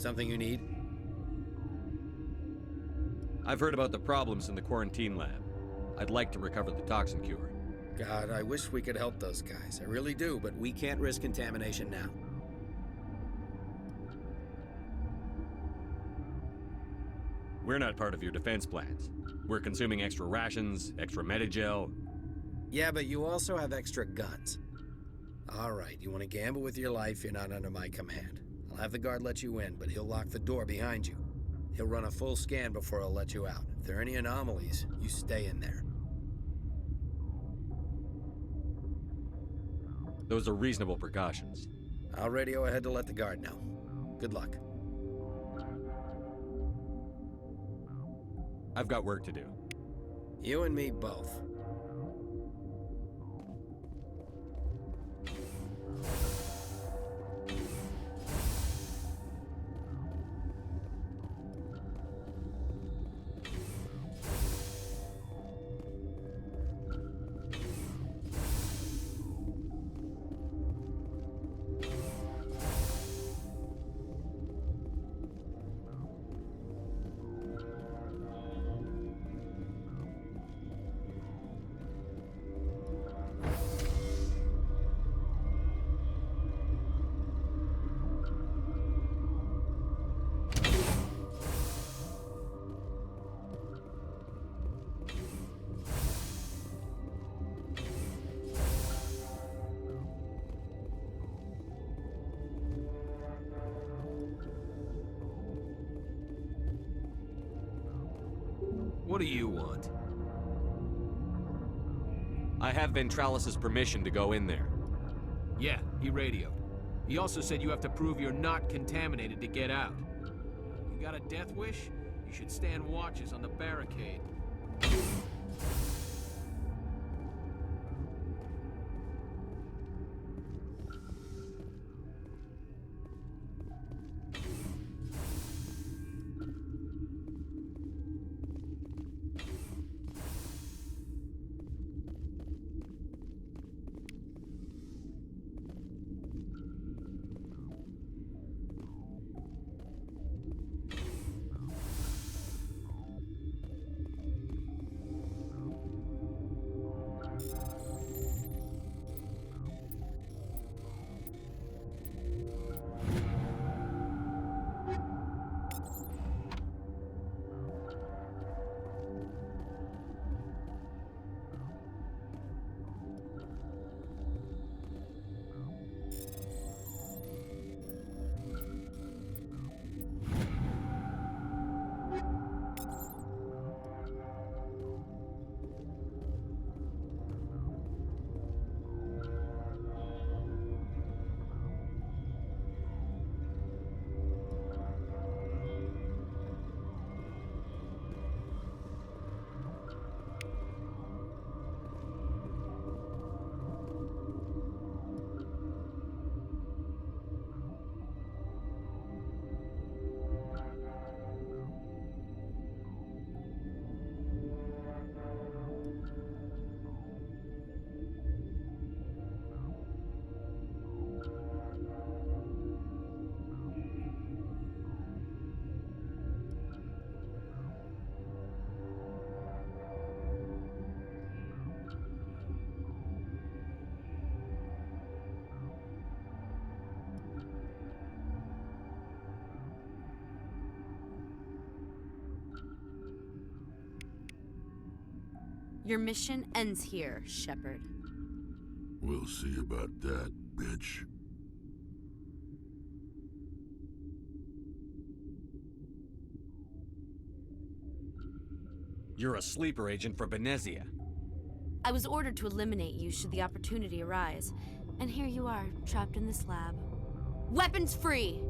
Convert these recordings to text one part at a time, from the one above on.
Something you need? I've heard about the problems in the quarantine lab. I'd like to recover the toxin cure. God, I wish we could help those guys. I really do, but we can't risk contamination now. We're not part of your defense plans. We're consuming extra rations, extra Medigel. Yeah, but you also have extra guns. All right, you want to gamble with your life, you're not under my command. I'll have the guard let you in, but he'll lock the door behind you. He'll run a full scan before he'll let you out. If there are any anomalies, you stay in there. Those are reasonable precautions. I'll radio ahead to let the guard know. Good luck. I've got work to do. You and me both. What do you want? I have Ventralis's permission to go in there. Yeah, he radioed. He also said you have to prove you're not contaminated to get out. You got a death wish? You should stand watches on the barricade. Your mission ends here, Shepard. We'll see about that, bitch. You're a sleeper agent for Benezia. I was ordered to eliminate you should the opportunity arise. And here you are, trapped in this lab. Weapons free!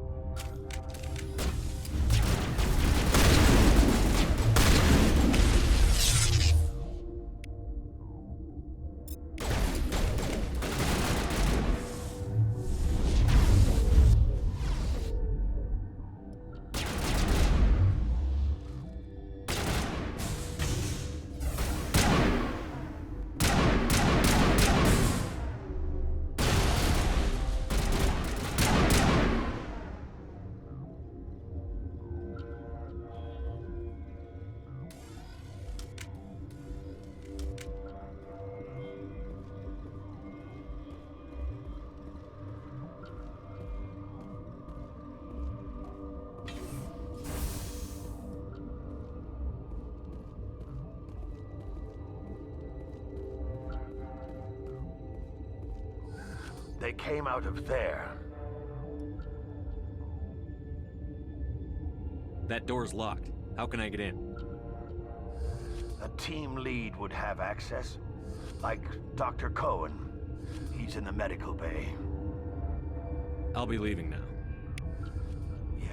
They came out of there. That door's locked. How can I get in? A team lead would have access. Like Dr. Cohen. He's in the medical bay. I'll be leaving now. Yeah.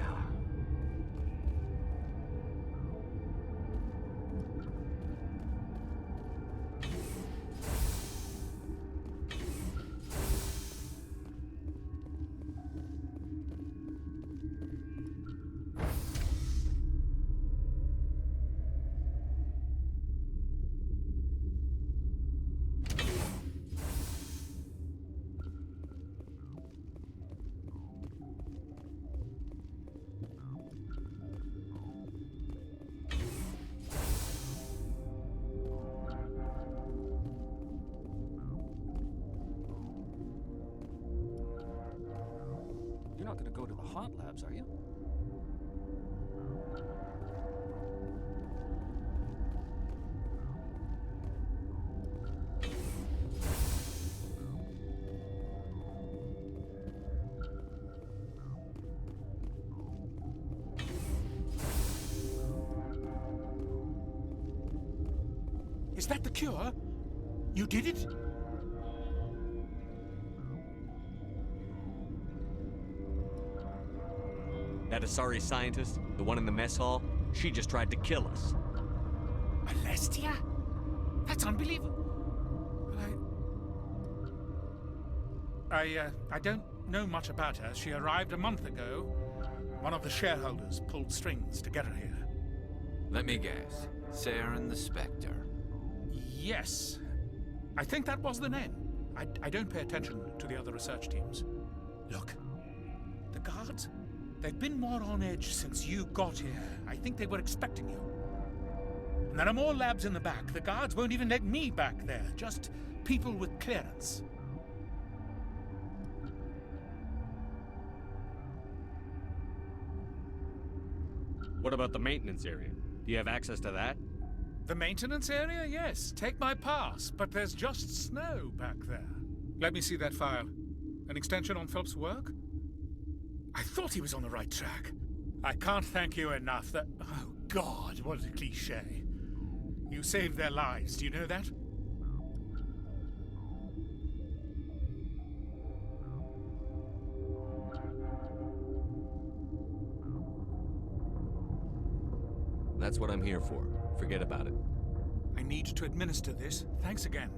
You're not gonna go to the hot labs, are you? Is that the cure? You did it? That Asari scientist, the one in the mess hall, she just tried to kill us. Alestia? That's unbelievable. I don't know much about her. She arrived a month ago. One of the shareholders pulled strings to get her here. Let me guess. Saren the Spectre. Yes. I think that was the name. I don't pay attention to the other research teams. Look, the guards, they've been more on edge since you got here. I think they were expecting you. And there are more labs in the back. The guards won't even let me back there. Just people with clearance. What about the maintenance area? Do you have access to that? The maintenance area? Yes. Take my pass. But there's just snow back there. Let me see that file. An extension on Phelps' work? I thought he was on the right track. I can't thank you enough that... Oh, God, what a cliché. You saved their lives. Do you know that? That's what I'm here for. Forget about it. I need to administer this. Thanks again.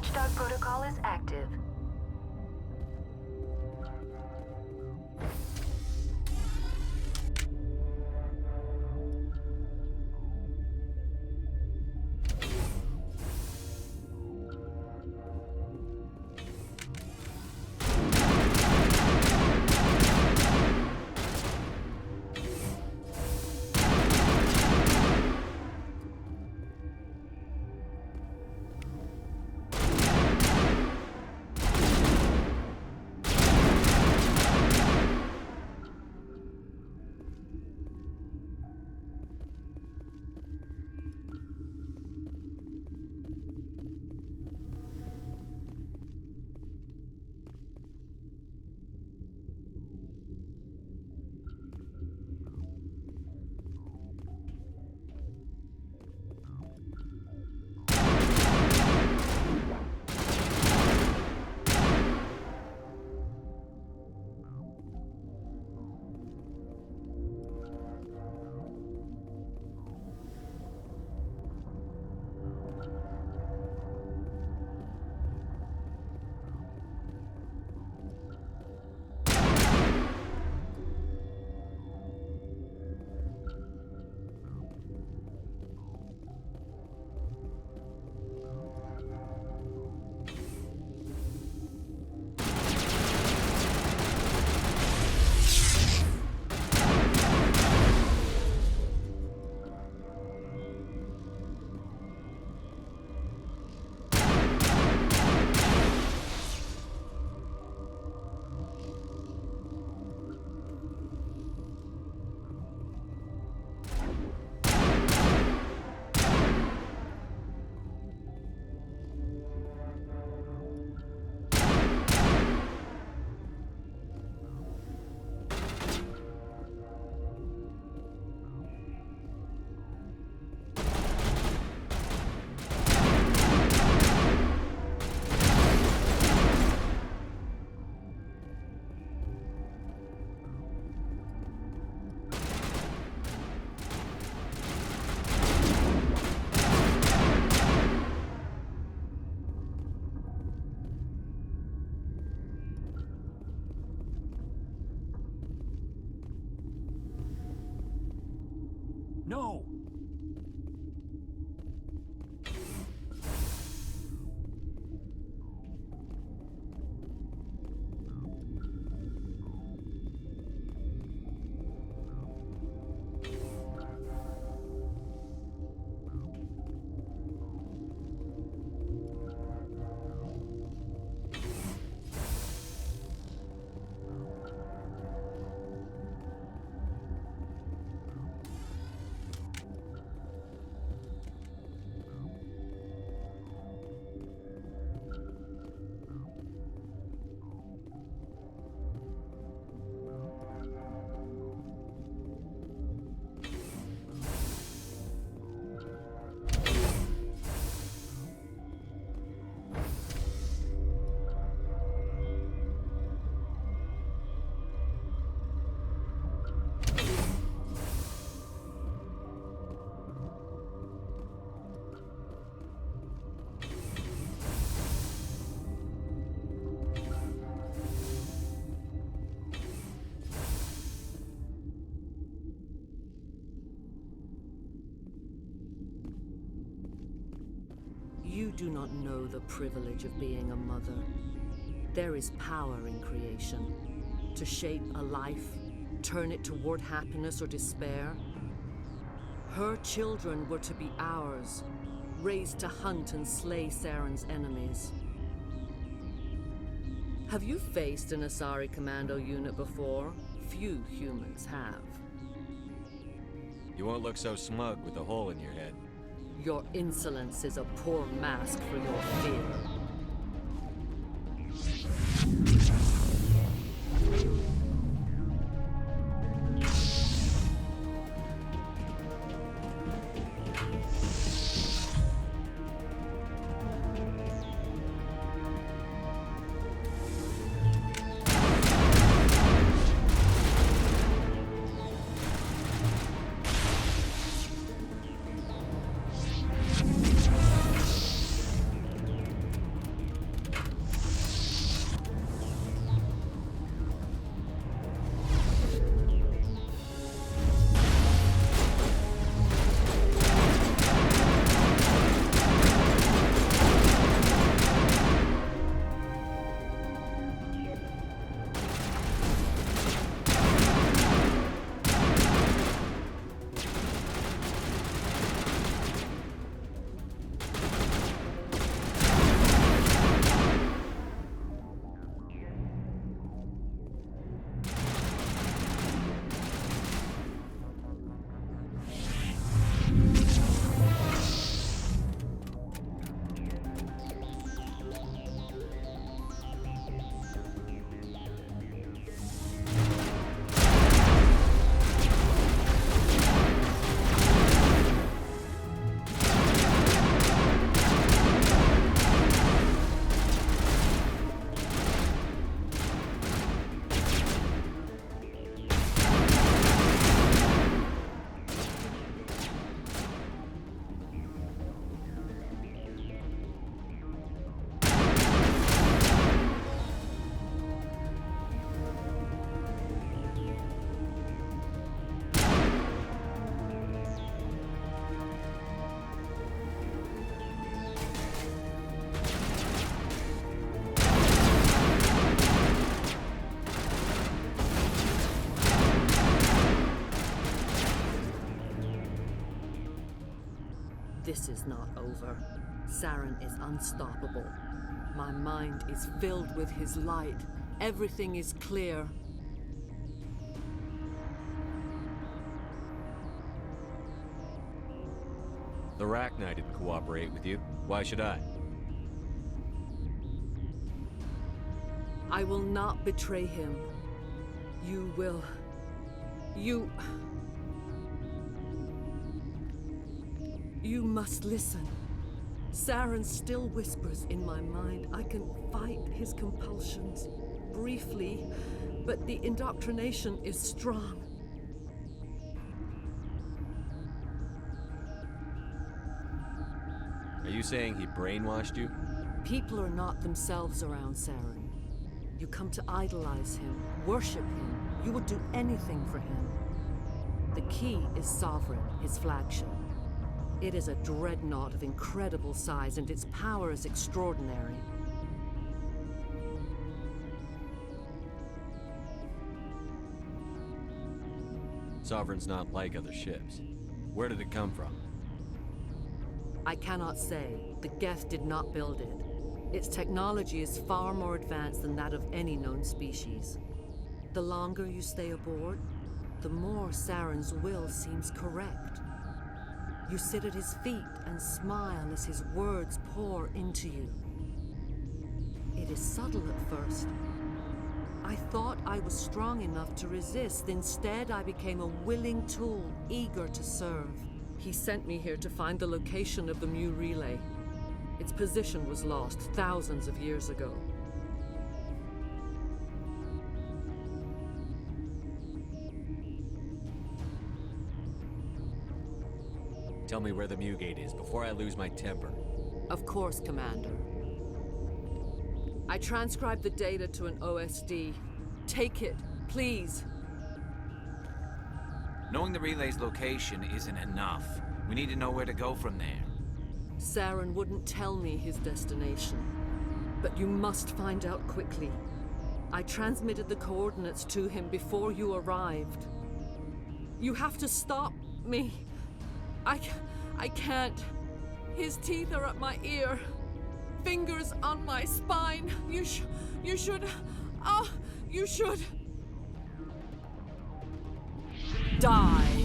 Watchdog protocol is active. No! You do not know the privilege of being a mother. There is power in creation. To shape a life, turn it toward happiness or despair. Her children were to be ours, raised to hunt and slay Saren's enemies. Have you faced an Asari commando unit before? Few humans have. You won't look so smug with a hole in your head. Your insolence is a poor mask for your fear. This is not over. Saren is unstoppable. My mind is filled with his light. Everything is clear. The Rachni didn't cooperate with you. Why should I? I will not betray him. You will. You must listen. Saren still whispers in my mind. I can fight his compulsions briefly, but the indoctrination is strong. Are you saying he brainwashed you? People are not themselves around Saren. You come to idolize him, worship him. You would do anything for him. The key is Sovereign, his flagship. It is a dreadnought of incredible size, and its power is extraordinary. Sovereign's not like other ships. Where did it come from? I cannot say. The Geth did not build it. Its technology is far more advanced than that of any known species. The longer you stay aboard, the more Saren's will seems correct. You sit at his feet and smile as his words pour into you. It is subtle at first. I thought I was strong enough to resist. Instead, I became a willing tool, eager to serve. He sent me here to find the location of the Mu relay. Its position was lost thousands of years ago. Tell me where the Mu gate is before I lose my temper. Of course, Commander. I transcribed the data to an OSD. Take it, please. Knowing the relay's location isn't enough. We need to know where to go from there. Saren wouldn't tell me his destination. But you must find out quickly. I transmitted the coordinates to him before you arrived. You have to stop me. I can't. His teeth are at my ear. Fingers on my spine. You should. Die.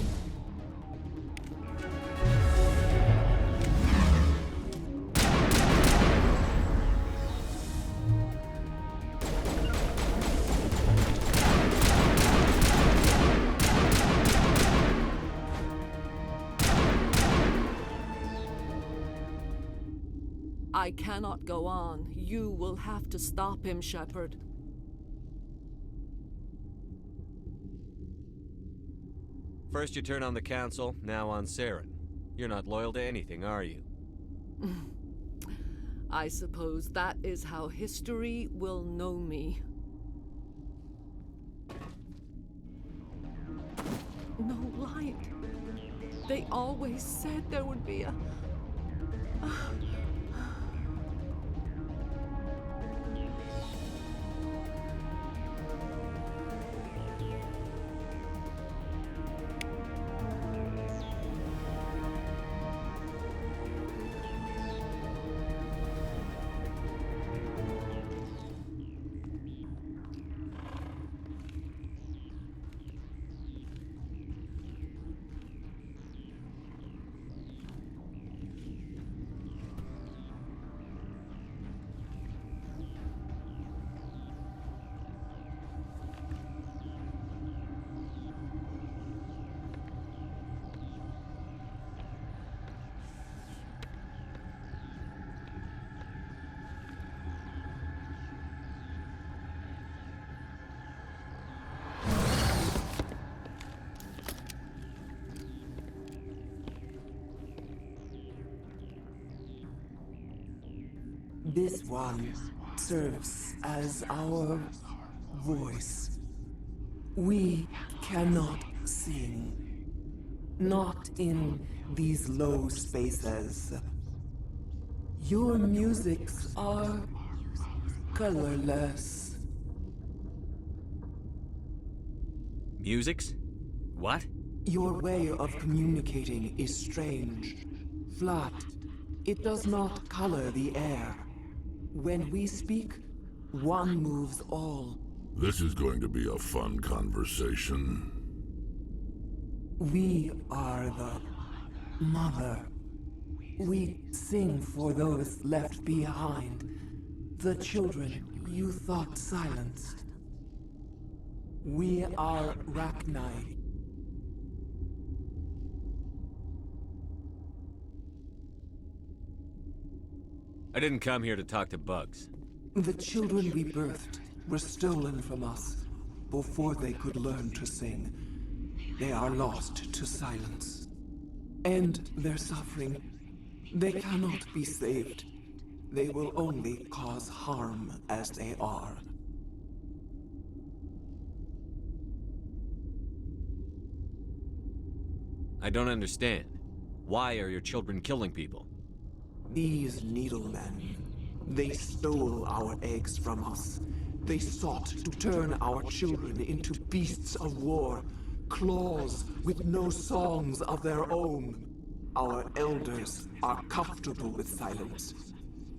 I cannot go on. You will have to stop him, Shepard. First you turn on the Council, now on Saren. You're not loyal to anything, are you? I suppose that is how history will know me. No light. They always said there would be a... This one serves as our voice. We cannot sing. Not in these low spaces. Your musics are colorless. Musics? What? Your way of communicating is strange. flat. It does not color the air. When we speak, one moves all. This is going to be a fun conversation. We are the mother. We sing for those left behind. The children you thought silenced. We are Rachni. I didn't come here to talk to bugs. The children we birthed were stolen from us before they could learn to sing. They are lost to silence. End their suffering. They cannot be saved. They will only cause harm as they are. I don't understand. Why are your children killing people? These needlemen, they stole our eggs from us. They sought to turn our children into beasts of war, claws with no songs of their own. Our elders are comfortable with silence.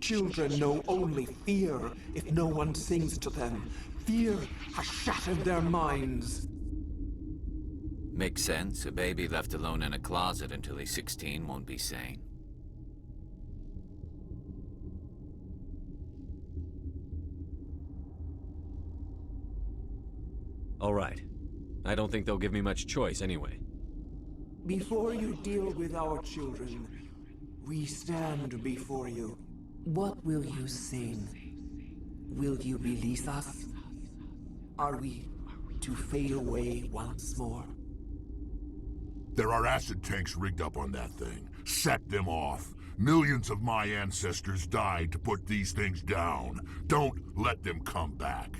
Children know only fear if no one sings to them. Fear has shattered their minds. Makes sense. A baby left alone in a closet until he's 16 won't be sane. All right. I don't think they'll give me much choice anyway. Before you deal with our children, we stand before you. What will you sing? Will you release us? Are we to fade away once more? There are acid tanks rigged up on that thing. Set them off. Millions of my ancestors died to put these things down. Don't let them come back.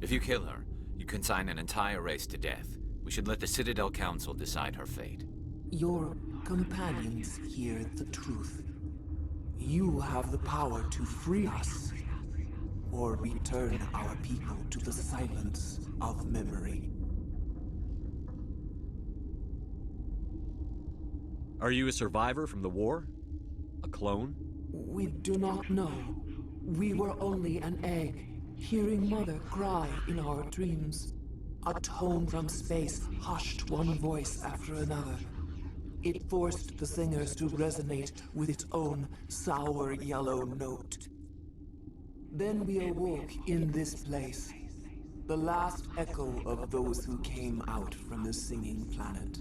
If you kill her, you consign an entire race to death. We should let the Citadel Council decide her fate. Your companions hear the truth. You have the power to free us, or return our people to the silence of memory. Are you a survivor from the war? A clone? We do not know. We were only an egg, hearing Mother cry in our dreams. A tone from space hushed one voice after another. It forced the singers to resonate with its own sour yellow note. Then we awoke in this place, the last echo of those who came out from the singing planet.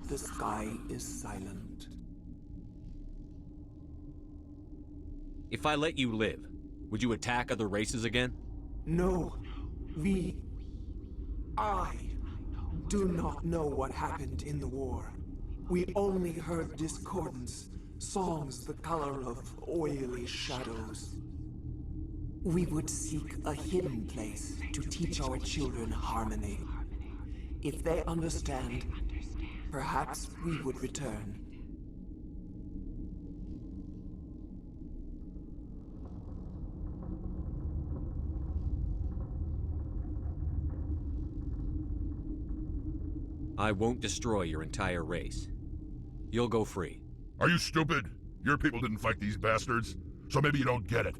The sky is silent. If I let you live, would you attack other races again? No, I do not know what happened in the war. We only heard discordance, songs the color of oily shadows. We would seek a hidden place to teach our children harmony. If they understand, perhaps we would return. I won't destroy your entire race. You'll go free. Are you stupid? Your people didn't fight these bastards, so maybe you don't get it.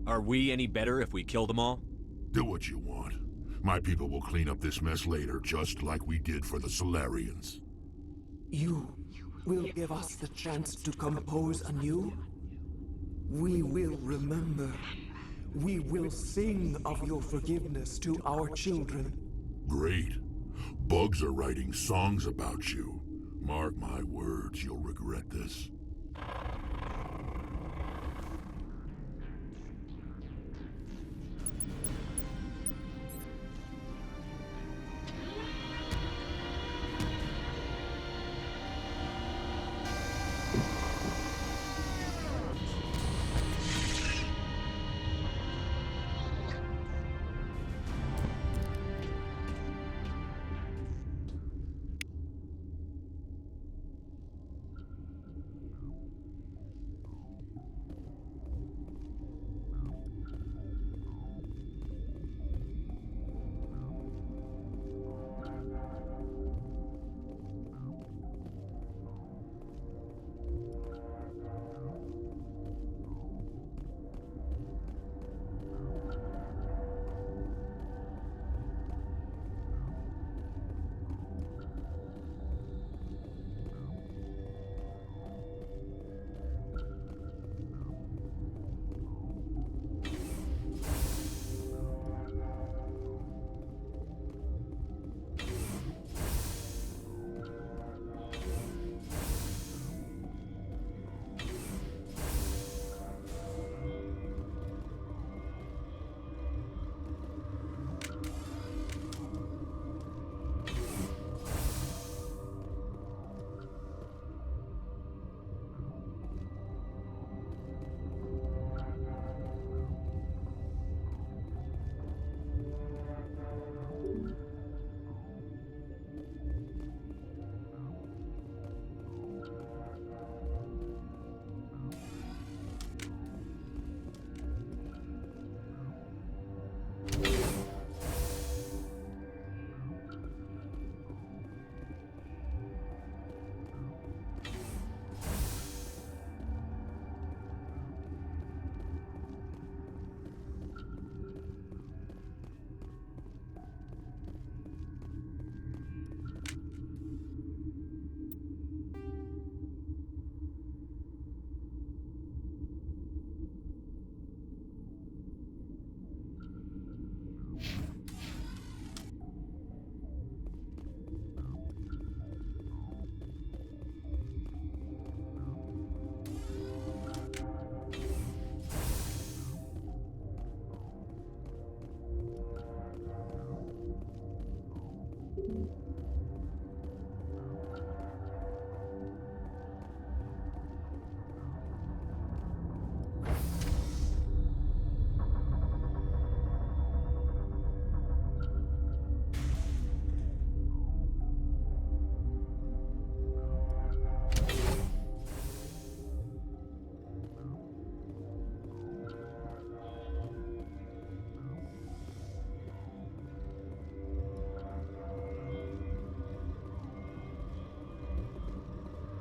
Are we any better if we kill them all? Do what you want. My people will clean up this mess later, just like we did for the Solarians. You will give us the chance to compose anew? We will remember. We will sing of your forgiveness to our children. Great. Bugs are writing songs about you. Mark my words, you'll regret this.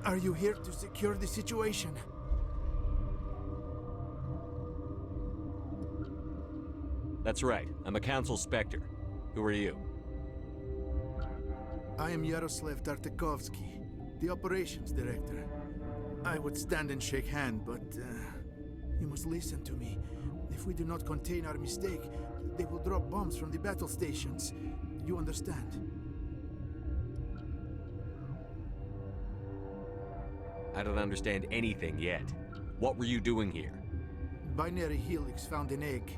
Are you here to secure the situation? That's right. I'm a Council Spectre. Who are you? I am Yaroslav Tartakovsky, the Operations Director. I would stand and shake hand, but you must listen to me. If we do not contain our mistake, they will drop bombs from the battle stations. You understand? I don't understand anything yet. What were you doing here? Binary Helix found an egg.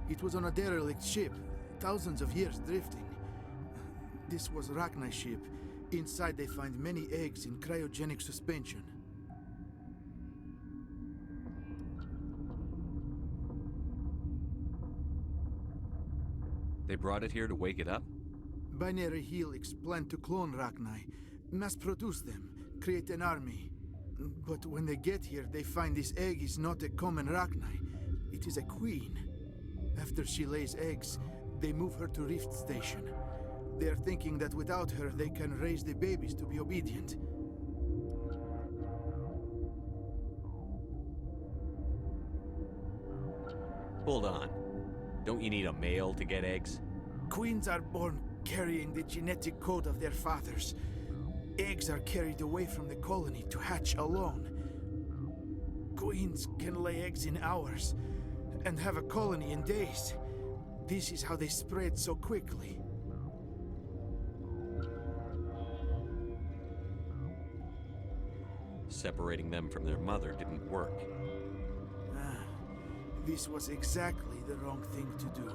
It was on a derelict ship, thousands of years drifting. This was Rachni's ship. Inside they find many eggs in cryogenic suspension. They brought it here to wake it up? Binary Helix planned to clone Rachni, mass produce them, create an army. But when they get here, they find this egg is not a common Rachni. It is a queen. After she lays eggs, they move her to Rift Station. They are thinking that without her, they can raise the babies to be obedient. Hold on. Don't you need a male to get eggs? Queens are born carrying the genetic code of their fathers. Eggs are carried away from the colony to hatch alone. Queens can lay eggs in hours and have a colony in days. This is how they spread so quickly. Separating them from their mother didn't work. This was exactly the wrong thing to do.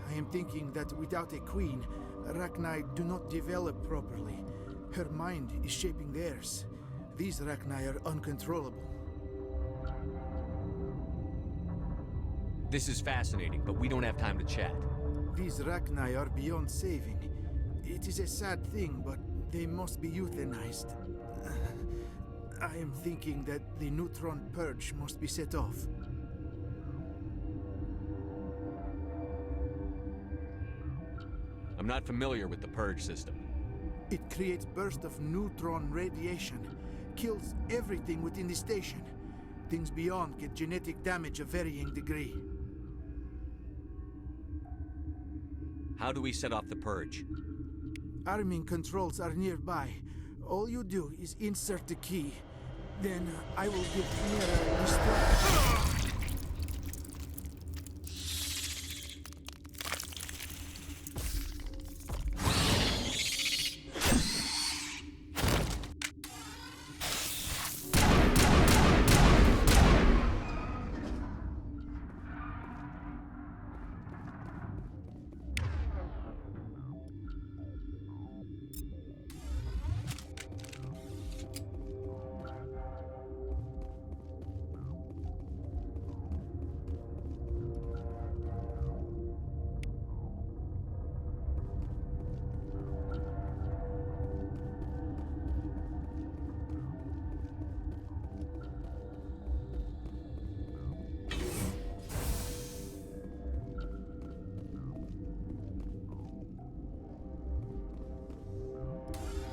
I am thinking that without a queen, Rachni do not develop properly. Her mind is shaping theirs. These Rachni are uncontrollable. This is fascinating, but we don't have time to chat. These Rachni are beyond saving. It is a sad thing, but they must be euthanized. I am thinking that the neutron purge must be set off. I'm not familiar with the purge system. It creates bursts of neutron radiation, kills everything within the station. Things beyond get genetic damage of varying degree. How do we set off the purge? Arming controls are nearby. All you do is insert the key. Then I will give Mira restore.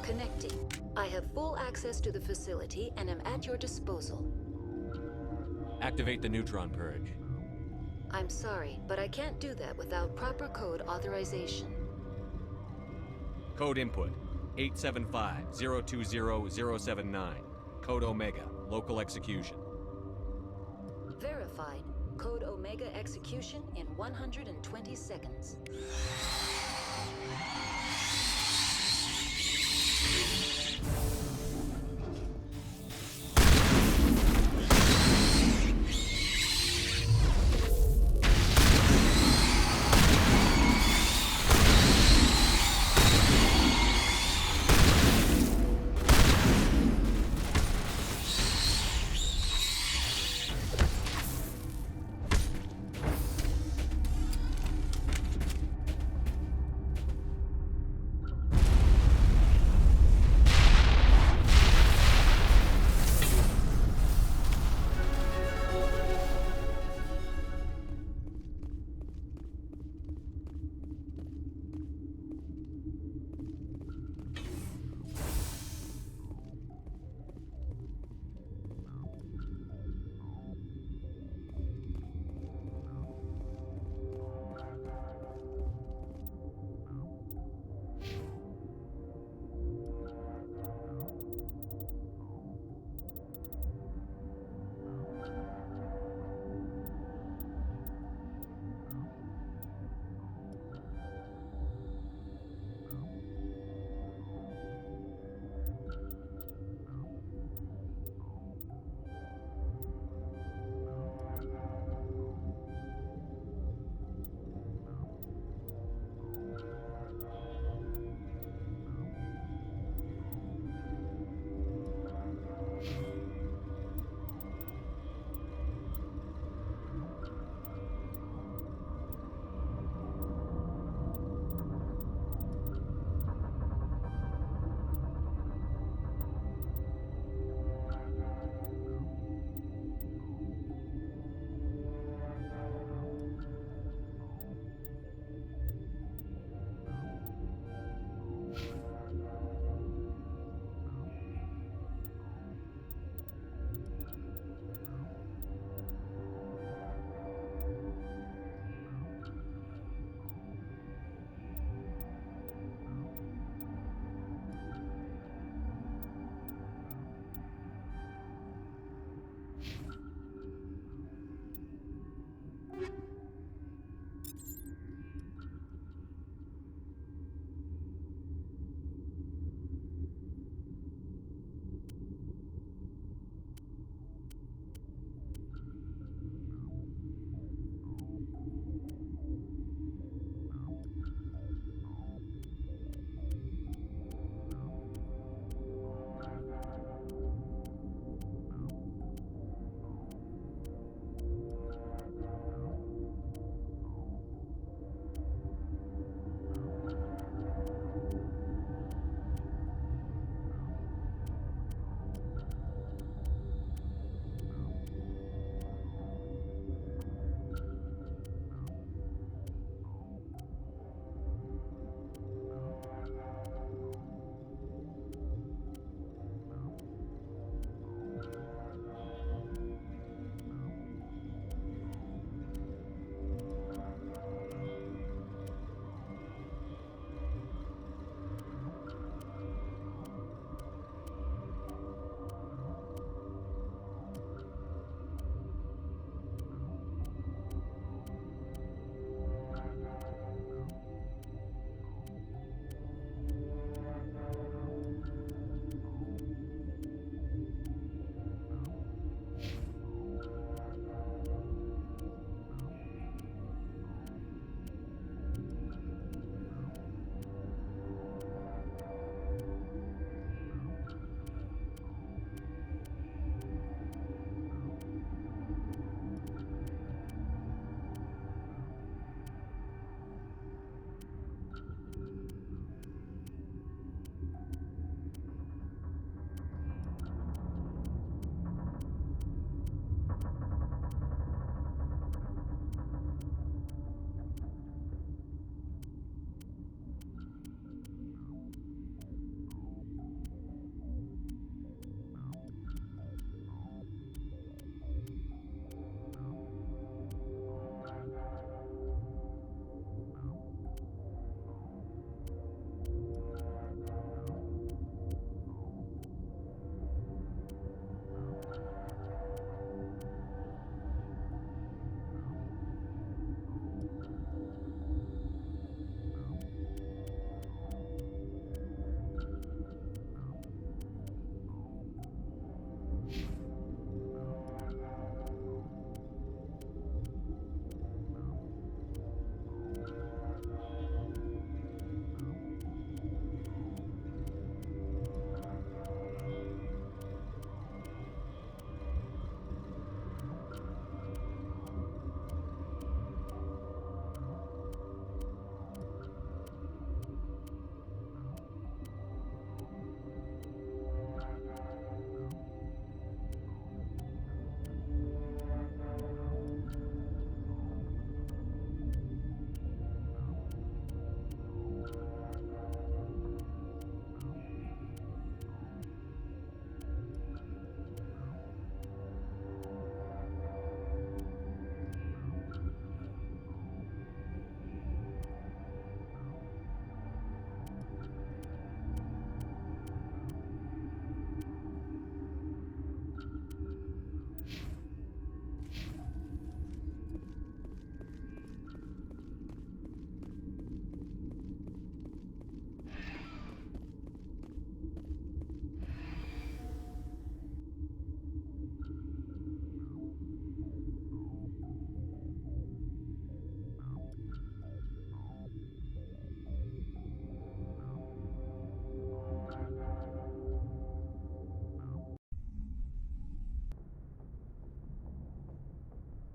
Connecting. I have full access to the facility and am at your disposal. Activate the neutron purge. I'm sorry, but I can't do that without proper code authorization. Code input 875-020-079. Code Omega. Local execution. Verified. Code Omega execution in 120 seconds.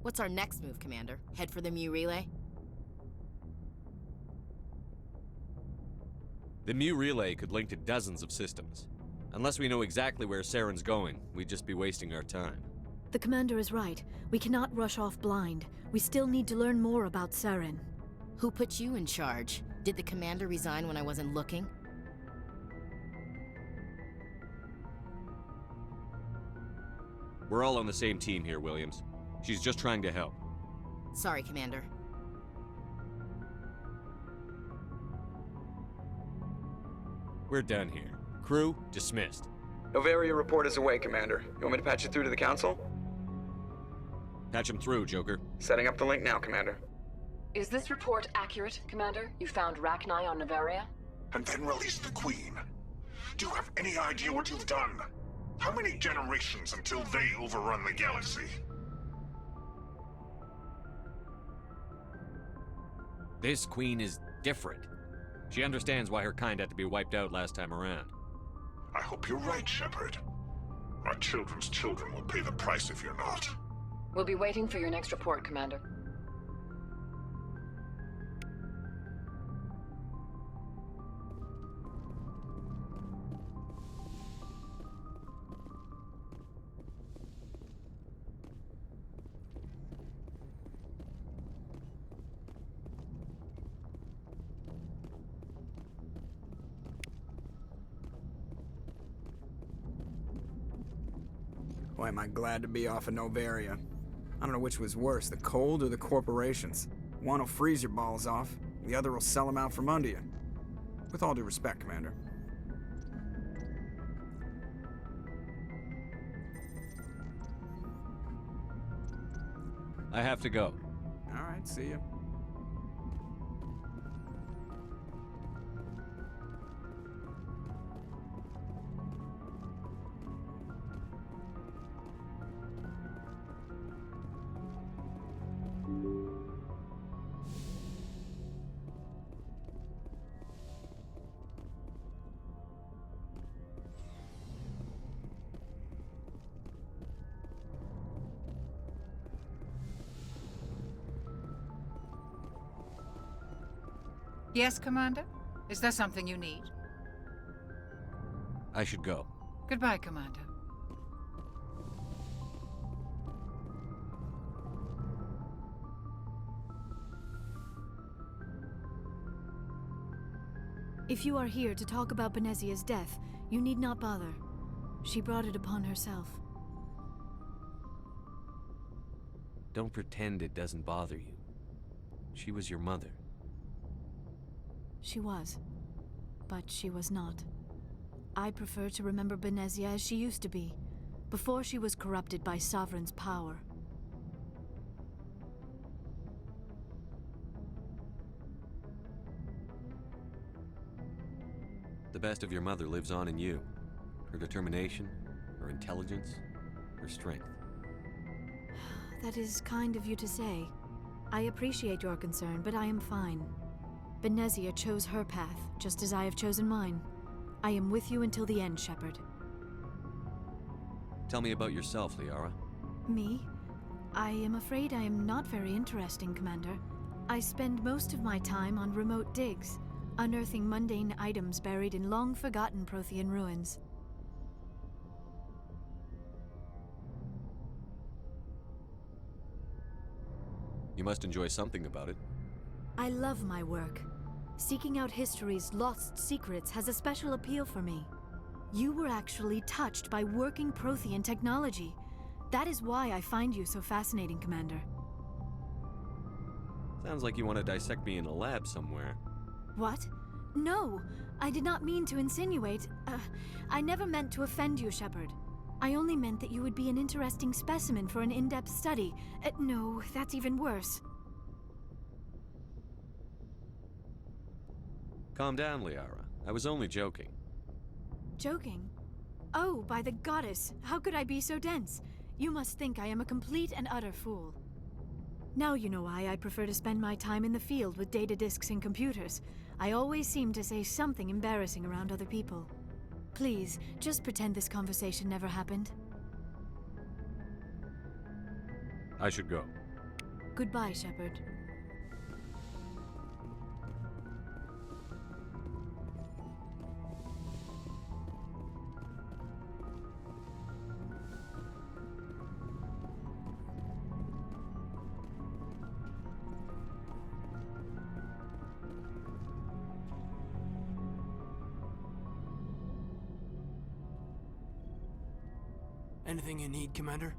What's our next move, Commander? Head for the Mu relay? The Mu relay could link to dozens of systems. Unless we know exactly where Saren's going, we'd just be wasting our time. The Commander is right. We cannot rush off blind. We still need to learn more about Saren. Who put you in charge? Did the Commander resign when I wasn't looking? We're all on the same team here, Williams. She's just trying to help. Sorry, Commander. We're done here. Crew, dismissed. Novaria report is away, Commander. You want me to patch it through to the Council? Patch him through, Joker. Setting up the link now, Commander. Is this report accurate, Commander? You found Rachni on Novaria? And then release the Queen. Do you have any idea what you've done? How many generations until they overrun the galaxy? This Queen is different. She understands why her kind had to be wiped out last time around. I hope you're right, Shepard. My children's children will pay the price if you're not. We'll be waiting for your next report, Commander. Boy, am I glad to be off of Novaria. I don't know which was worse, the cold or the corporations. One will freeze your balls off, the other will sell them out from under you. With all due respect, Commander. I have to go. All right, see ya. Yes, Commander? Is there something you need? I should go. Goodbye, Commander. If you are here to talk about Benezia's death, you need not bother. She brought it upon herself. Don't pretend it doesn't bother you. She was your mother. She was. But she was not. I prefer to remember Benezia as she used to be, before she was corrupted by Sovereign's power. The best of your mother lives on in you. Her determination, her intelligence, her strength. That is kind of you to say. I appreciate your concern, but I am fine. Benezia chose her path, just as I have chosen mine. I am with you until the end, Shepard. Tell me about yourself, Liara. Me? I am afraid I am not very interesting, Commander. I spend most of my time on remote digs, unearthing mundane items buried in long-forgotten Prothean ruins. You must enjoy something about it. I love my work. Seeking out history's lost secrets has a special appeal for me. You were actually touched by working Prothean technology. That is why I find you so fascinating, Commander. Sounds like you want to dissect me in a lab somewhere. What? No, I did not mean to insinuate. I never meant to offend you, Shepard. I only meant that you would be an interesting specimen for an in-depth study. No, that's even worse. Calm down, Liara. I was only joking. Joking? Oh, by the goddess, how could I be so dense? You must think I am a complete and utter fool. Now you know why I prefer to spend my time in the field with data disks and computers. I always seem to say something embarrassing around other people. Please, just pretend this conversation never happened. I should go. Goodbye, Shepard. Anything you need, Commander?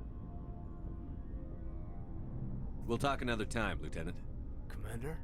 We'll talk another time, Lieutenant. Commander?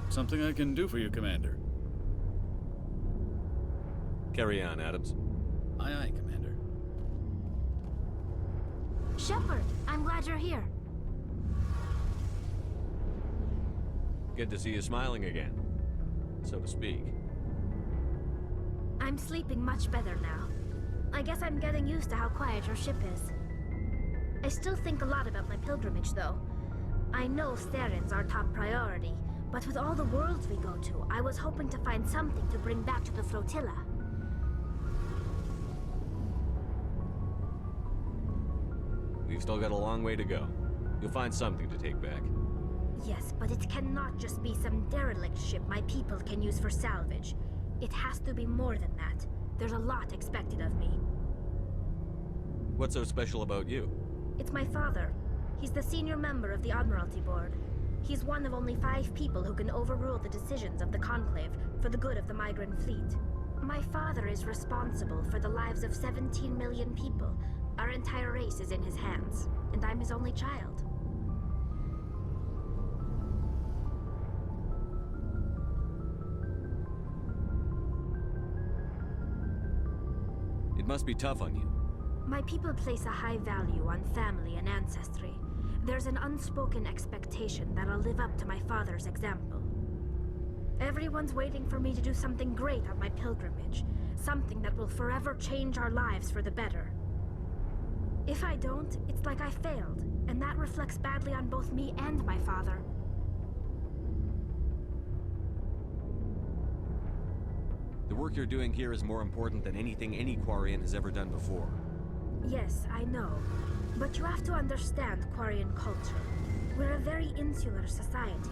Something I can do for you, Commander. Carry on, Adams. Aye, aye, Commander. Shepard, I'm glad you're here. Good to see you smiling again, so to speak. I'm sleeping much better now. I guess I'm getting used to how quiet your ship is. I still think a lot about my pilgrimage, though. I know Saren's our top priority, but with all the worlds we go to, I was hoping to find something to bring back to the flotilla. We've still got a long way to go. You'll find something to take back. Yes, but it cannot just be some derelict ship my people can use for salvage. It has to be more than that. There's a lot expected of me. What's so special about you? It's my father. He's the senior member of the Admiralty Board. He's one of only 5 people who can overrule the decisions of the Conclave for the good of the migrant fleet. My father is responsible for the lives of 17 million people. Our entire race is in his hands, and I'm his only child. It must be tough on you. My people place a high value on family and ancestry. There's an unspoken expectation that I'll live up to my father's example. Everyone's waiting for me to do something great on my pilgrimage, something that will forever change our lives for the better. If I don't, it's like I failed, and that reflects badly on both me and my father. The work you're doing here is more important than anything any Quarian has ever done before. Yes, I know. But you have to understand Quarian culture. We're a very insular society.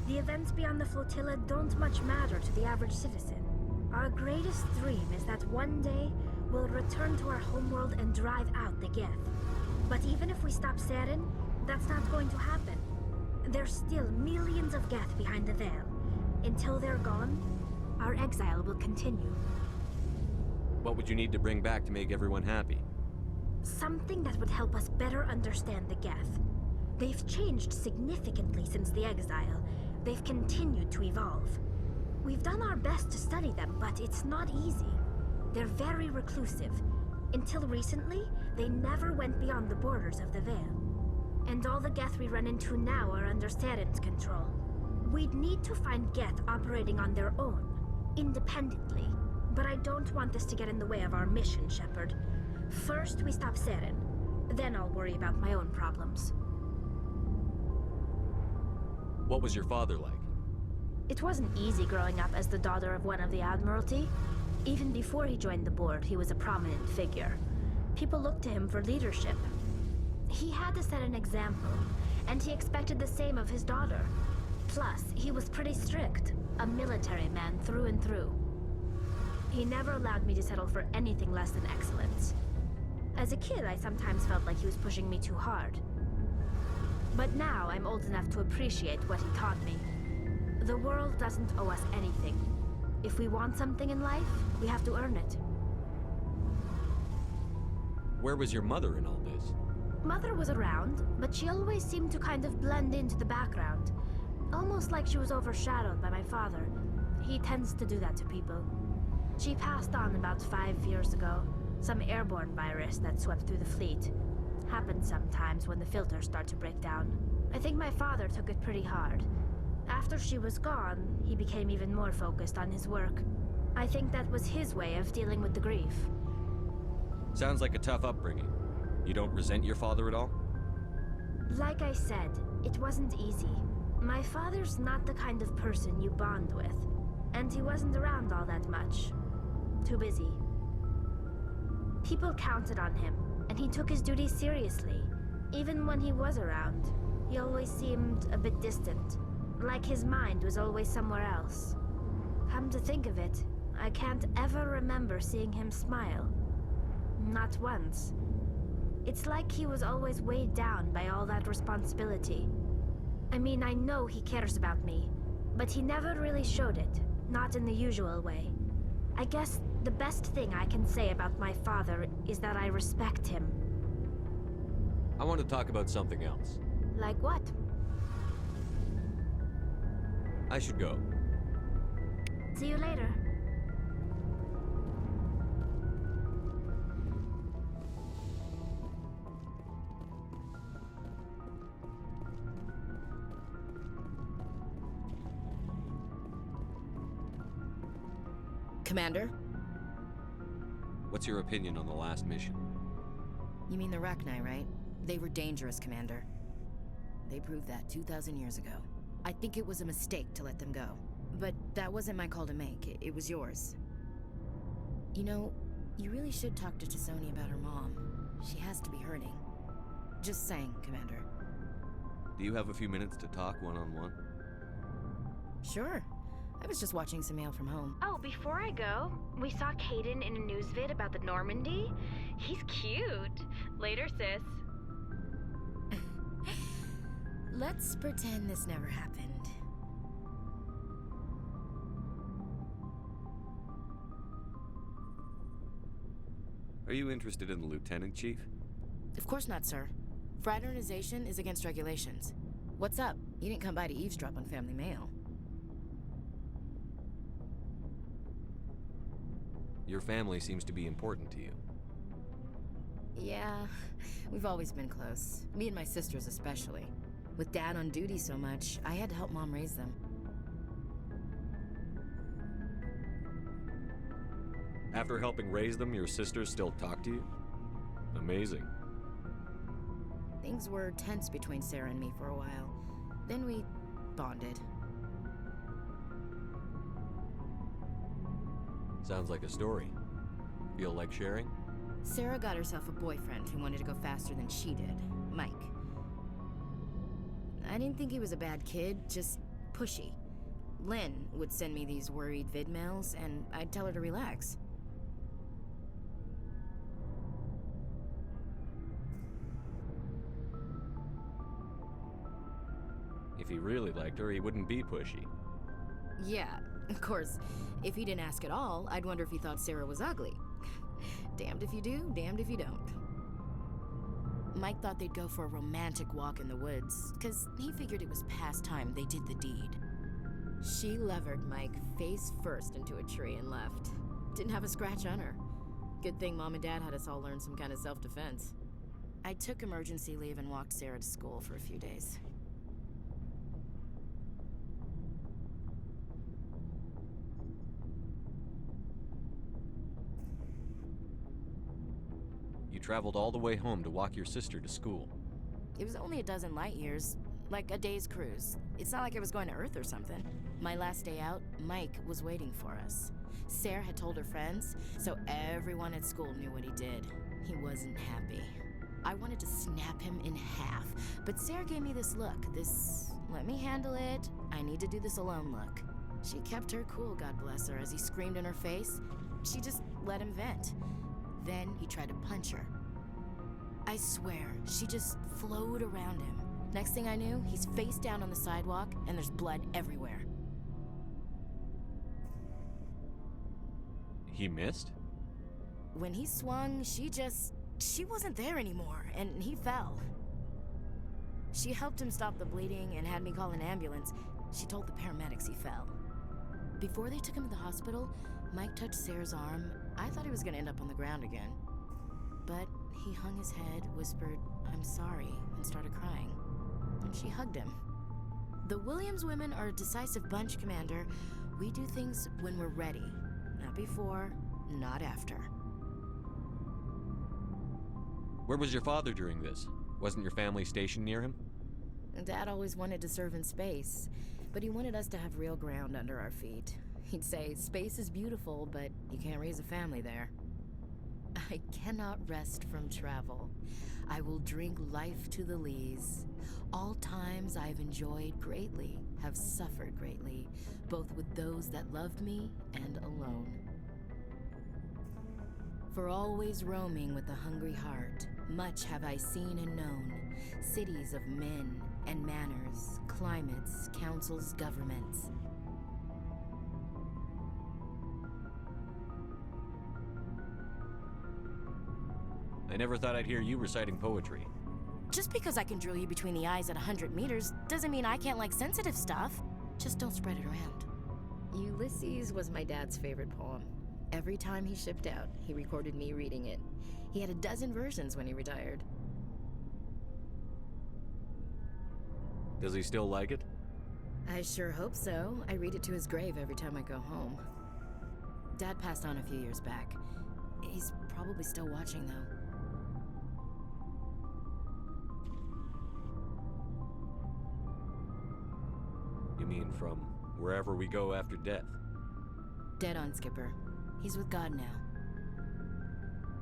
The events beyond the flotilla don't much matter to the average citizen. Our greatest dream is that one day we'll return to our homeworld and drive out the Geth. But even if we stop Saren, that's not going to happen. There's still millions of Geth behind the veil. Until they're gone, our exile will continue. What would you need to bring back to make everyone happy? Something that would help us better understand the Geth. They've changed significantly since the exile. They've continued to evolve. We've done our best to study them, but it's not easy. They're very reclusive. Until recently, they never went beyond the borders of the Veil. And all the Geth we run into now are under Saren's control. We'd need to find Geth operating on their own, independently. But I don't want this to get in the way of our mission, Shepard. First, we stop Saren. Then I'll worry about my own problems. What was your father like? It wasn't easy growing up as the daughter of one of the Admiralty. Even before he joined the board, he was a prominent figure. People looked to him for leadership. He had to set an example, and he expected the same of his daughter. Plus, he was pretty strict, a military man through and through. He never allowed me to settle for anything less than excellence. As a kid, I sometimes felt like he was pushing me too hard. But now I'm old enough to appreciate what he taught me. The world doesn't owe us anything. If we want something in life, we have to earn it. Where was your mother in all this? Mother was around, but she always seemed to kind of blend into the background. Almost like she was overshadowed by my father. He tends to do that to people. She passed on about 5 years ago. Some airborne virus that swept through the fleet. Happens sometimes when the filters start to break down. I think my father took it pretty hard. After she was gone, he became even more focused on his work. I think that was his way of dealing with the grief. Sounds like a tough upbringing. You don't resent your father at all? Like I said, it wasn't easy. My father's not the kind of person you bond with, and he wasn't around all that much. Too busy. People counted on him, and he took his duties seriously. Even when he was around, he always seemed a bit distant, like his mind was always somewhere else. Come to think of it, I can't ever remember seeing him smile. Not once. It's like he was always weighed down by all that responsibility. I mean, I know he cares about me, but he never really showed it, not in the usual way. I guess the best thing I can say about my father is that I respect him. I want to talk about something else. Like what? I should go. See you later. Commander? What's your opinion on the last mission? You mean the Rachni, right? They were dangerous, Commander. They proved that 2,000 years ago. I think it was a mistake to let them go. But that wasn't my call to make. It was yours. You know, you really should talk to Chisoni about her mom. She has to be hurting. Just saying, Commander. Do you have a few minutes to talk one-on-one? Sure. I was just watching some mail from home. Oh, before I go, we saw Caden in a news vid about the Normandy. He's cute. Later, sis. Let's pretend this never happened. Are you interested in the Lieutenant Chief? Of course not, sir. Fraternization is against regulations. What's up? You didn't come by to eavesdrop on family mail. Your family seems to be important to you. Yeah, we've always been close. Me and my sisters especially. With Dad on duty so much, I had to help Mom raise them. After helping raise them, your sisters still talk to you? Amazing. Things were tense between Sarah and me for a while. Then we bonded. Sounds like a story. Feel like sharing? Sarah got herself a boyfriend who wanted to go faster than she did, Mike. I didn't think he was a bad kid, just pushy. Lynn would send me these worried vid mails, and I'd tell her to relax. If he really liked her, he wouldn't be pushy. Yeah, of course. If he didn't ask at all, I'd wonder if he thought Sarah was ugly. Damned if you do, damned if you don't. Mike thought they'd go for a romantic walk in the woods, because he figured it was past time they did the deed. She levered Mike face first into a tree and left. Didn't have a scratch on her. Good thing Mom and Dad had us all learn some kind of self-defense. I took emergency leave and walked Sarah to school for a few days. You traveled all the way home to walk your sister to school. It was only a dozen light years, like a day's cruise. It's not like I was going to Earth or something. My last day out, Mike was waiting for us. Sarah had told her friends, so everyone at school knew what he did. He wasn't happy. I wanted to snap him in half, but Sarah gave me this look, this let me handle it, I need to do this alone look. She kept her cool, God bless her, as he screamed in her face. She just let him vent. Then he tried to punch her. I swear, she just flowed around him. Next thing I knew, he's face down on the sidewalk, and there's blood everywhere. He missed? When he swung, she wasn't there anymore, and he fell. She helped him stop the bleeding and had me call an ambulance. She told the paramedics he fell. Before they took him to the hospital, Mike touched Sarah's arm. I thought he was gonna end up on the ground again. But he hung his head, whispered, "I'm sorry," and started crying. And she hugged him. The Williams women are a decisive bunch, Commander. We do things when we're ready. Not before, not after. Where was your father during this? Wasn't your family stationed near him? Dad always wanted to serve in space, but he wanted us to have real ground under our feet. He'd say, space is beautiful, but you can't raise a family there. I cannot rest from travel. I will drink life to the lees. All times I've enjoyed greatly, have suffered greatly, both with those that loved me and alone. For always roaming with a hungry heart, much have I seen and known, cities of men and manners, climates, councils, governments. I never thought I'd hear you reciting poetry. Just because I can drill you between the eyes at 100 meters doesn't mean I can't like sensitive stuff. Just don't spread it around. Ulysses was my dad's favorite poem. Every time he shipped out, he recorded me reading it. He had a dozen versions when he retired. Does he still like it? I sure hope so. I read it to his grave every time I go home. Dad passed on a few years back. He's probably still watching, though. You mean from wherever we go after death? Dead on, Skipper. He's with God now.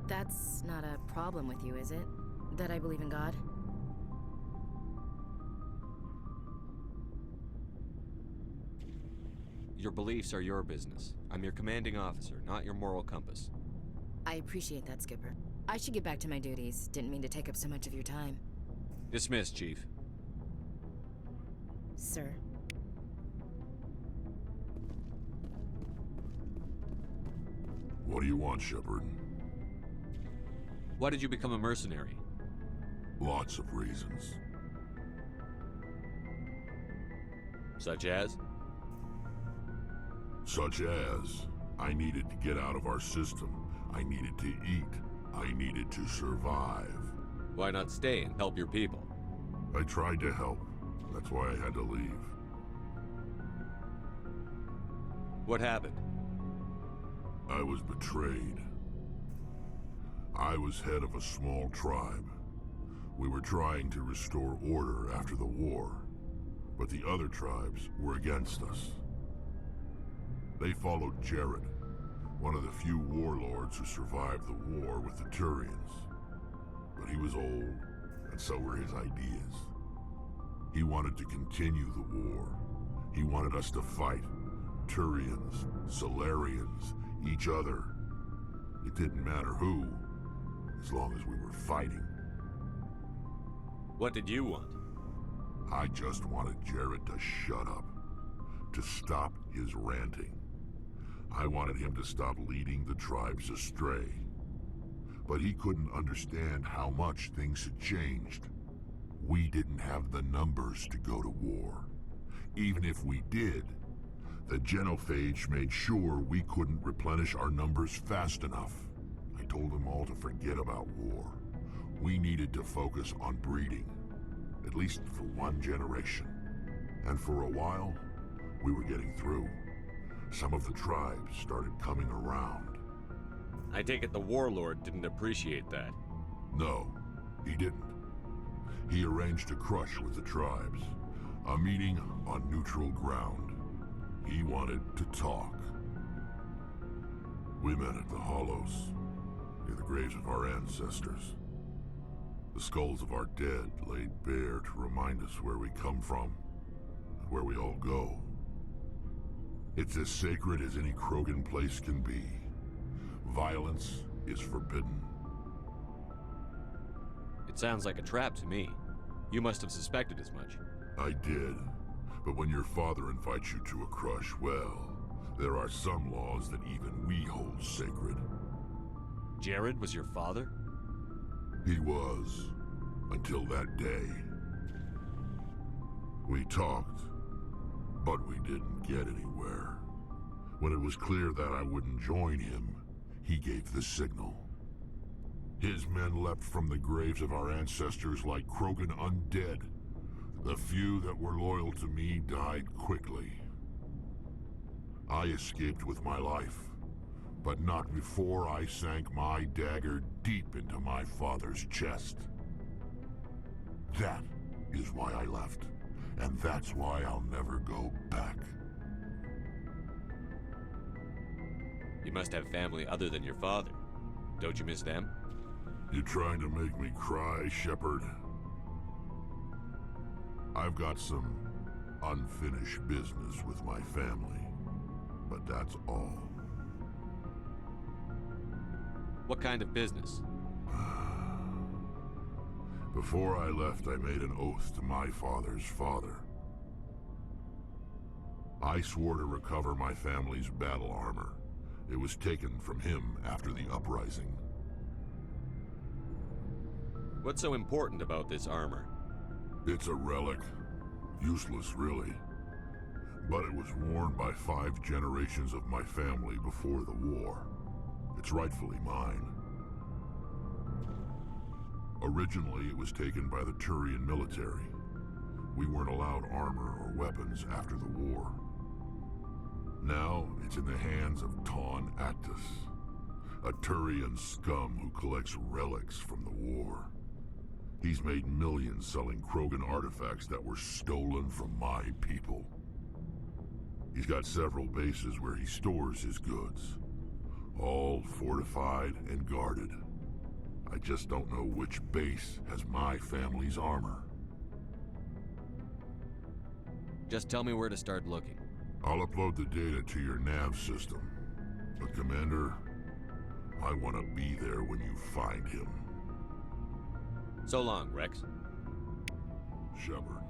That's not a problem with you, is it? That I believe in God? Your beliefs are your business. I'm your commanding officer, not your moral compass. I appreciate that, Skipper. I should get back to my duties. Didn't mean to take up so much of your time. Dismissed, Chief. Sir. What do you want, Shepard? Why did you become a mercenary? Lots of reasons. Such as? Such as, I needed to get out of our system. I needed to eat. I needed to survive. Why not stay and help your people? I tried to help. That's why I had to leave. What happened? I was betrayed. I was head of a small tribe. We were trying to restore order after the war, but the other tribes were against us. They followed Jared, one of the few warlords who survived the war with the Turians. But he was old, and so were his ideas. He wanted to continue the war. He wanted us to fight. Turians, Solarians, each other. It didn't matter who, as long as we were fighting. What did you want? I just wanted Jared to shut up, to stop his ranting. I wanted him to stop leading the tribes astray. But he couldn't understand how much things had changed. We didn't have the numbers to go to war. Even if we did, the genophage made sure we couldn't replenish our numbers fast enough. I told them all to forget about war. We needed to focus on breeding, at least for one generation. And for a while, we were getting through. Some of the tribes started coming around. I take it the warlord didn't appreciate that. No, he didn't. He arranged a crush with the tribes, a meeting on neutral ground. He wanted to talk. We met at the Hollows, near the graves of our ancestors. The skulls of our dead laid bare to remind us where we come from, and where we all go. It's as sacred as any Krogan place can be. Violence is forbidden. It sounds like a trap to me. You must have suspected as much. I did. But when your father invites you to a crush, well, there are some laws that even we hold sacred. Jared was your father? He was, until that day. We talked, but we didn't get anywhere. When it was clear that I wouldn't join him, he gave the signal. His men leapt from the graves of our ancestors like Krogan undead. The few that were loyal to me died quickly. I escaped with my life, but not before I sank my dagger deep into my father's chest. That is why I left, and that's why I'll never go back. You must have family other than your father. Don't you miss them? You trying to make me cry, Shepard? I've got some unfinished business with my family, but that's all. What kind of business? Before I left, I made an oath to my father's father. I swore to recover my family's battle armor. It was taken from him after the uprising. What's so important about this armor? It's a relic. Useless, really. But it was worn by 5 generations of my family before the war. It's rightfully mine. Originally, it was taken by the Turian military. We weren't allowed armor or weapons after the war. Now, it's in the hands of Taun Actus, a Turian scum who collects relics from the war. He's made millions selling Krogan artifacts that were stolen from my people. He's got several bases where he stores his goods, all fortified and guarded. I just don't know which base has my family's armor. Just tell me where to start looking. I'll upload the data to your nav system. But Commander, I want to be there when you find him. So long, Rex. Shepard.